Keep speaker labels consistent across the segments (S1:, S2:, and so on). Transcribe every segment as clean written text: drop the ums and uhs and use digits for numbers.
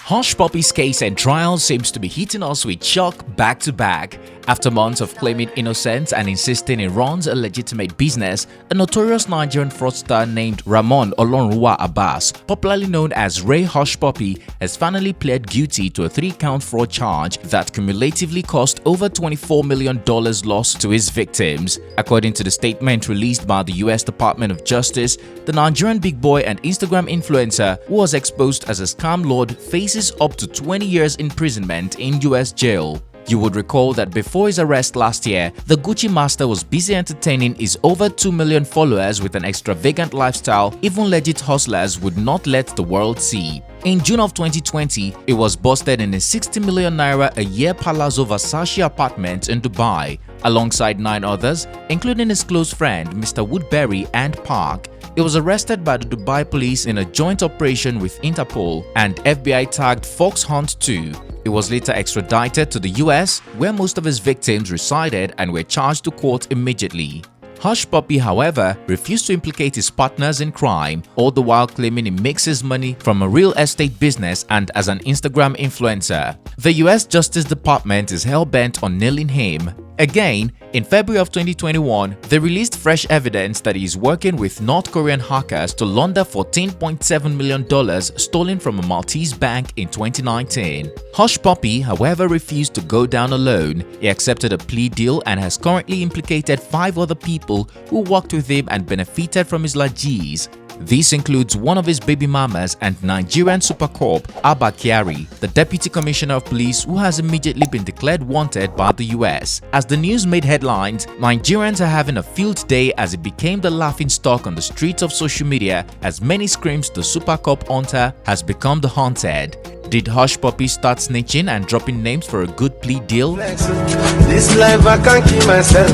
S1: Hushpuppi's case and trial seems to be hitting us with shock back to back. After months of claiming innocence and insisting he runs a legitimate business, a notorious Nigerian fraudster named Ramon Olonruwa Abbas, popularly known as Ray Hushpuppi, has finally pled guilty to a 3-count fraud charge that cumulatively cost over $24 million loss to his victims. According to the statement released by the US Department of Justice, the Nigerian big boy and Instagram influencer who was exposed as a scam lord faces up to 20 years imprisonment in US jail. You would recall that before his arrest last year, the Gucci master was busy entertaining his over 2 million followers with an extravagant lifestyle even legit hustlers would not let the world see. In June of 2020, he was busted in a 60 million naira a year Palazzo Versace apartment in Dubai, alongside 9 others, including his close friend Mr. Woodbury and Park. He was arrested by the Dubai police in a joint operation with Interpol and FBI tagged Fox Hunt 2. He was later extradited to the US, where most of his victims resided and were charged to court immediately. Hushpuppi, however, refused to implicate his partners in crime, all the while claiming he makes his money from a real estate business and as an Instagram influencer. The US Justice Department is hell-bent on nailing him. Again, in February of 2021, they released fresh evidence that he is working with North Korean hackers to launder $14.7 million stolen from a Maltese bank in 2019. Hushpuppi, however, refused to go down alone. He accepted a plea deal and has currently implicated 5 other people who worked with him and benefited from his largesse. This includes one of his baby mamas and Nigerian super cop Abba Kyari, the Deputy Commissioner of Police who has immediately been declared wanted by the US. As the news made headlines, Nigerians are having a field day as it became the laughingstock on the streets of social media as many screams the super cop hunter has become the haunted. Did Hushpuppi start snitching and dropping names for a good plea deal?
S2: This life I can't keep myself.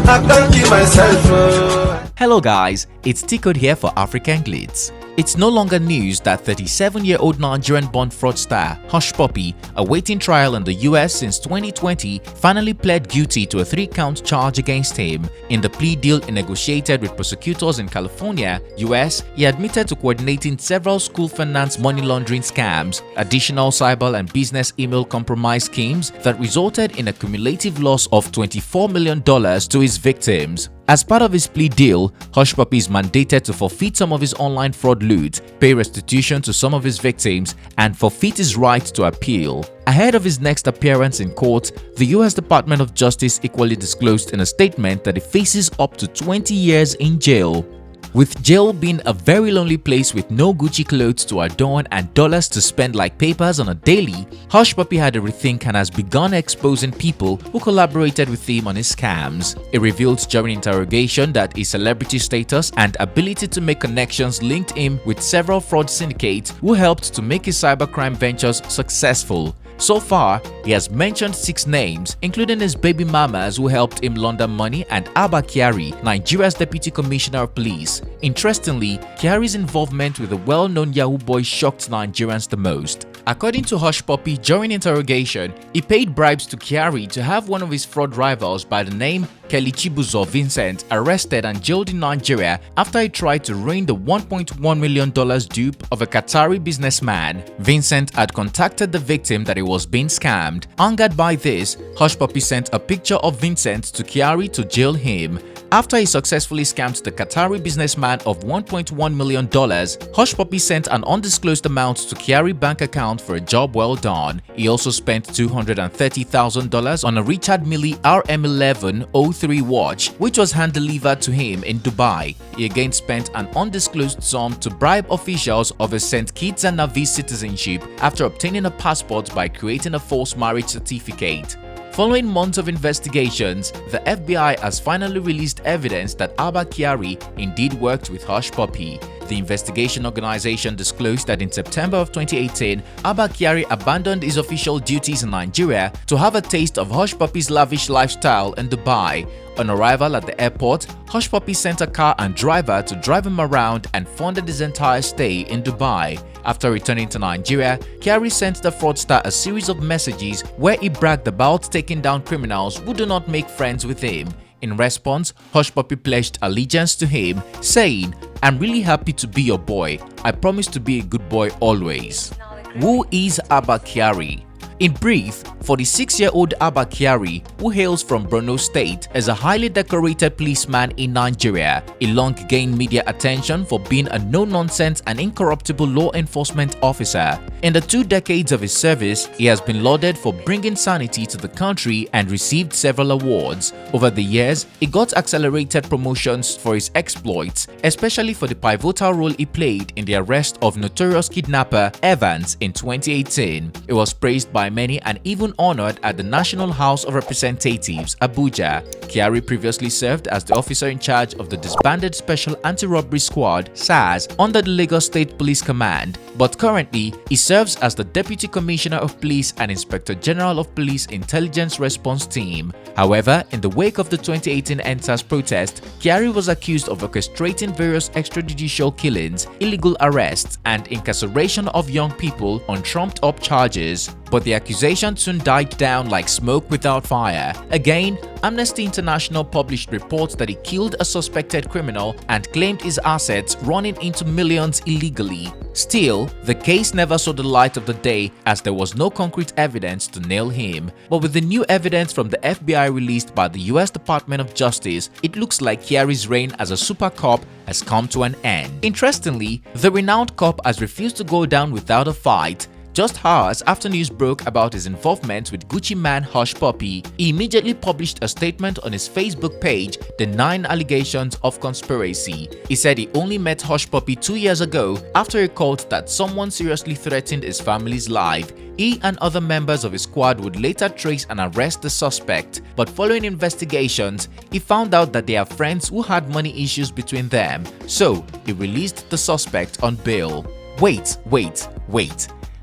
S2: I can't keep myself.
S1: Hello guys, it's T-Code here for African Glitz. It's no longer news that 37-year-old Nigerian-born fraudster Hushpuppi, awaiting trial in the US since 2020, finally pled guilty to a 3-count charge against him. In the plea deal he negotiated with prosecutors in California, US, he admitted to coordinating several school finance money laundering scams, additional cyber and business email compromise schemes that resulted in a cumulative loss of $24 million to his victims. As part of his plea deal, Hushpuppi is mandated to forfeit some of his online fraud loot, pay restitution to some of his victims, and forfeit his right to appeal. Ahead of his next appearance in court, the US Department of Justice equally disclosed in a statement that he faces up to 20 years in jail. With jail being a very lonely place with no Gucci clothes to adorn and dollars to spend like papers on a daily, Hushpuppi had a rethink and has begun exposing people who collaborated with him on his scams. He revealed during interrogation that his celebrity status and ability to make connections linked him with several fraud syndicates who helped to make his cybercrime ventures successful. So far, he has mentioned 6 names, including his baby mamas who helped him launder money and Abba Kyari, Nigeria's Deputy Commissioner of Police. Interestingly, Kyari's involvement with the well-known Yahoo boy shocked Nigerians the most. According to Hushpuppi, during interrogation, he paid bribes to Kyari to have one of his fraud rivals by the name Kelichibuzo Vincent arrested and jailed in Nigeria after he tried to ruin the $1.1 million dupe of a Qatari businessman. Vincent had contacted the victim that he was being scammed. Angered by this, Hushpuppi sent a picture of Vincent to Kyari to jail him. After he successfully scammed the Qatari businessman of $1.1 million, Hushpuppi sent an undisclosed amount to Kyari bank account for a job well done. He also spent $230,000 on a Richard Mille RM1103 watch, which was hand-delivered to him in Dubai. He again spent an undisclosed sum to bribe officials of his St. Kitts and Nevis citizenship after obtaining a passport by creating a false marriage certificate. Following months of investigations, the FBI has finally released evidence that Abba Kyari indeed worked with Hushpuppi. The investigation organization disclosed that in September of 2018, Abba Kyari abandoned his official duties in Nigeria to have a taste of Hushpuppi's lavish lifestyle in Dubai. On arrival at the airport, Hushpuppi sent a car and driver to drive him around and funded his entire stay in Dubai. After returning to Nigeria, Kyari sent the fraudster a series of messages where he bragged about taking down criminals who do not make friends with him. In response, Hushpuppi pledged allegiance to him, saying, "I'm really happy to be your boy. I promise to be a good boy always." Who is Abba Kyari? In brief, 46-year-old Abba Kyari, who hails from Borno State, is a highly decorated policeman in Nigeria. He long gained media attention for being a no-nonsense and incorruptible law enforcement officer. In the 2 decades of his service, he has been lauded for bringing sanity to the country and received several awards. Over the years, he got accelerated promotions for his exploits, especially for the pivotal role he played in the arrest of notorious kidnapper Evans in 2018. He was praised by many and even honored at the National House of Representatives, Abuja. Kyari previously served as the officer in charge of the disbanded Special Anti-Robbery Squad, SARS, under the Lagos State Police Command, but currently he serves as the Deputy Commissioner of Police and Inspector General of Police Intelligence Response Team. However, in the wake of the 2018 EndSARS protest, Kyari was accused of orchestrating various extrajudicial killings, illegal arrests, and incarceration of young people on trumped-up charges. But the accusation soon died down like smoke without fire. Again, Amnesty International published reports that he killed a suspected criminal and claimed his assets, running into millions illegally. Still, the case never saw the light of the day as there was no concrete evidence to nail him. But with the new evidence from the FBI released by the US Department of Justice, it looks like Kyari's reign as a super cop has come to an end. Interestingly, the renowned cop has refused to go down without a fight. Just hours after news broke about his involvement with Gucci man Hushpuppi, he immediately published a statement on his Facebook page denying allegations of conspiracy. He said he only met Hushpuppi 2 years ago after he called that someone seriously threatened his family's life. He and other members of his squad would later trace and arrest the suspect, but following investigations, he found out that they are friends who had money issues between them, so he released the suspect on bail. Wait.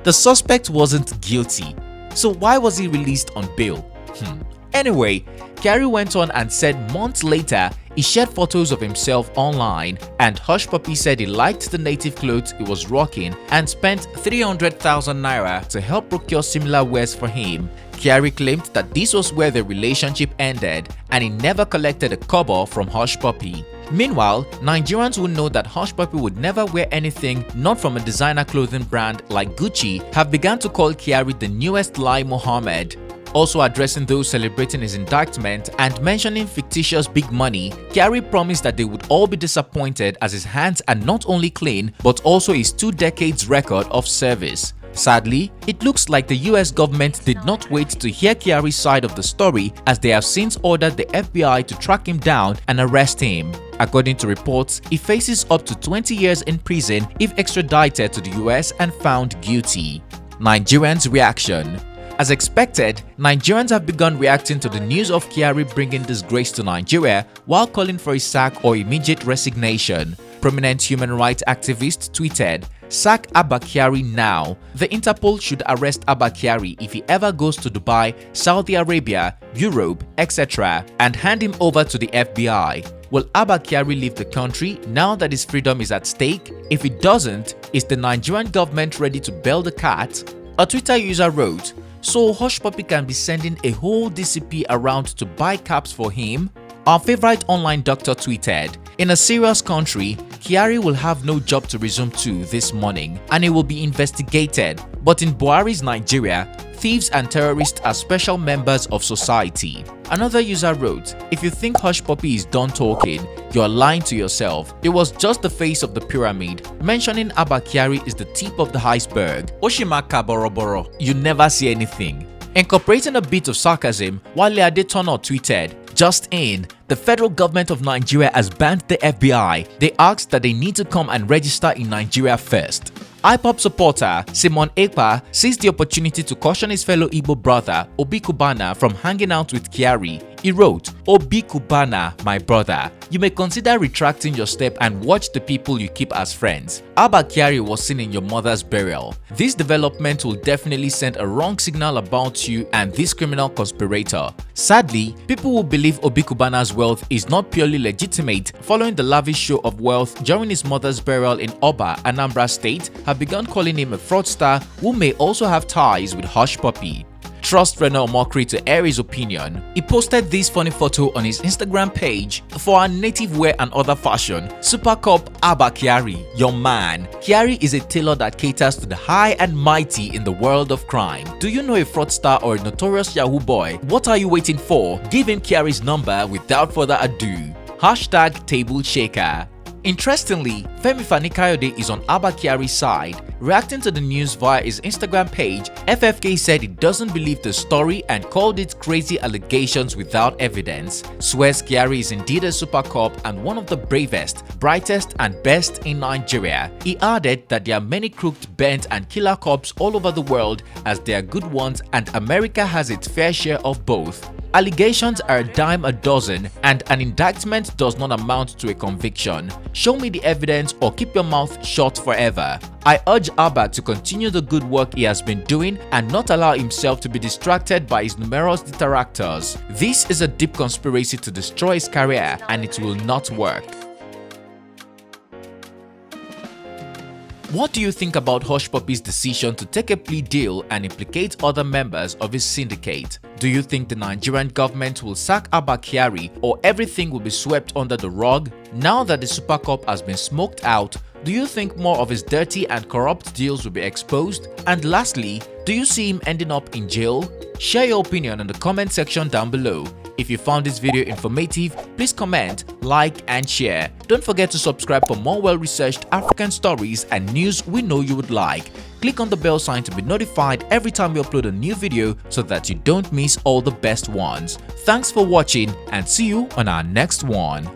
S1: The suspect wasn't guilty, so why was he released on bail? Anyway, Kyari went on and said months later he shared photos of himself online, and Hushpuppi said he liked the native clothes he was rocking and spent 300,000 naira to help procure similar wares for him. Kyari claimed that this was where the relationship ended and he never collected a kobo from Hushpuppi. Meanwhile, Nigerians who know that Hushpuppi would never wear anything not from a designer clothing brand like Gucci have begun to call Kyari the newest Lai Mohammed. Also addressing those celebrating his indictment and mentioning fictitious big money, Kyari promised that they would all be disappointed as his hands are not only clean but also his 2 decades record of service. Sadly, it looks like the US government did not wait to hear Kyari's side of the story, as they have since ordered the FBI to track him down and arrest him. According to reports, he faces up to 20 years in prison if extradited to the US and found guilty. Nigerians' reaction. As expected, Nigerians have begun reacting to the news of Kyari bringing disgrace to Nigeria while calling for his sack or immediate resignation. Prominent human rights activists tweeted, "Sack Abba Kyari now. The Interpol should arrest Abba Kyari if he ever goes to Dubai, Saudi Arabia, Europe, etc. and hand him over to the FBI. Will Abba Kyari leave the country now that his freedom is at stake? If he doesn't, is the Nigerian government ready to bail the cat?" A Twitter user wrote, "So Hushpuppi can be sending a whole DCP around to buy caps for him?" Our favorite online doctor tweeted, "In a serious country, Kyari will have no job to resume to this morning and he will be investigated. But in Buhari's Nigeria, thieves and terrorists are special members of society." Another user wrote, "If you think Hushpuppi is done talking, you are lying to yourself. It was just the face of the pyramid. Mentioning Abba Kyari is the tip of the iceberg. Oshimaka boroboro, you never see anything." Incorporating a bit of sarcasm, Wale Adetono tweeted, "Just in, the federal government of Nigeria has banned the FBI. They asked that they need to come and register in Nigeria first." IPOP supporter Simon Ekpa seized the opportunity to caution his fellow Igbo brother Obi Kubana from hanging out with Kyari. He wrote, "Obi Kubana, my brother, you may consider retracting your step and watch the people you keep as friends. Abba Kyari was seen in your mother's burial. This development will definitely send a wrong signal about you and this criminal conspirator." Sadly, people who believe Obi Kubana's wealth is not purely legitimate following the lavish show of wealth during his mother's burial in Oba, Anambra State, have begun calling him a fraudster who may also have ties with Hushpuppi. trust Renault Mokri to air his opinion. He posted this funny photo on his Instagram page for our native wear and other fashion. Super Cop Abba Kyari, your man. Kyari is a tailor that caters to the high and mighty in the world of crime. Do you know a fraudster or a notorious Yahoo boy? What are you waiting for? Give him Kyari's number without further ado. #table shaker. Interestingly, Femi Fani-Kayode is on Abba Kyari's side. Reacting to the news via his Instagram page, FFK said he doesn't believe the story and called it crazy allegations without evidence. Swears Kyari is indeed a super cop and one of the bravest, brightest and best in Nigeria. He added that there are many crooked, bent and killer cops all over the world as there are good ones and America has its fair share of both. Allegations are a dime a dozen and an indictment does not amount to a conviction. Show me the evidence or keep your mouth shut forever. I urge Abba to continue the good work he has been doing and not allow himself to be distracted by his numerous detractors. This is a deep conspiracy to destroy his career and it will not work. What do you think about Hushpuppi's decision to take a plea deal and implicate other members of his syndicate? Do you think the Nigerian government will sack Abba Kyari or everything will be swept under the rug? Now that the super cop has been smoked out, do you think more of his dirty and corrupt deals will be exposed? And lastly, do you see him ending up in jail? Share your opinion in the comment section down below. If you found this video informative, please comment, like and share. Don't forget to subscribe for more well-researched African stories and news we know you would like. Click on the bell sign to be notified every time we upload a new video so that you don't miss all the best ones. Thanks for watching and see you on our next one.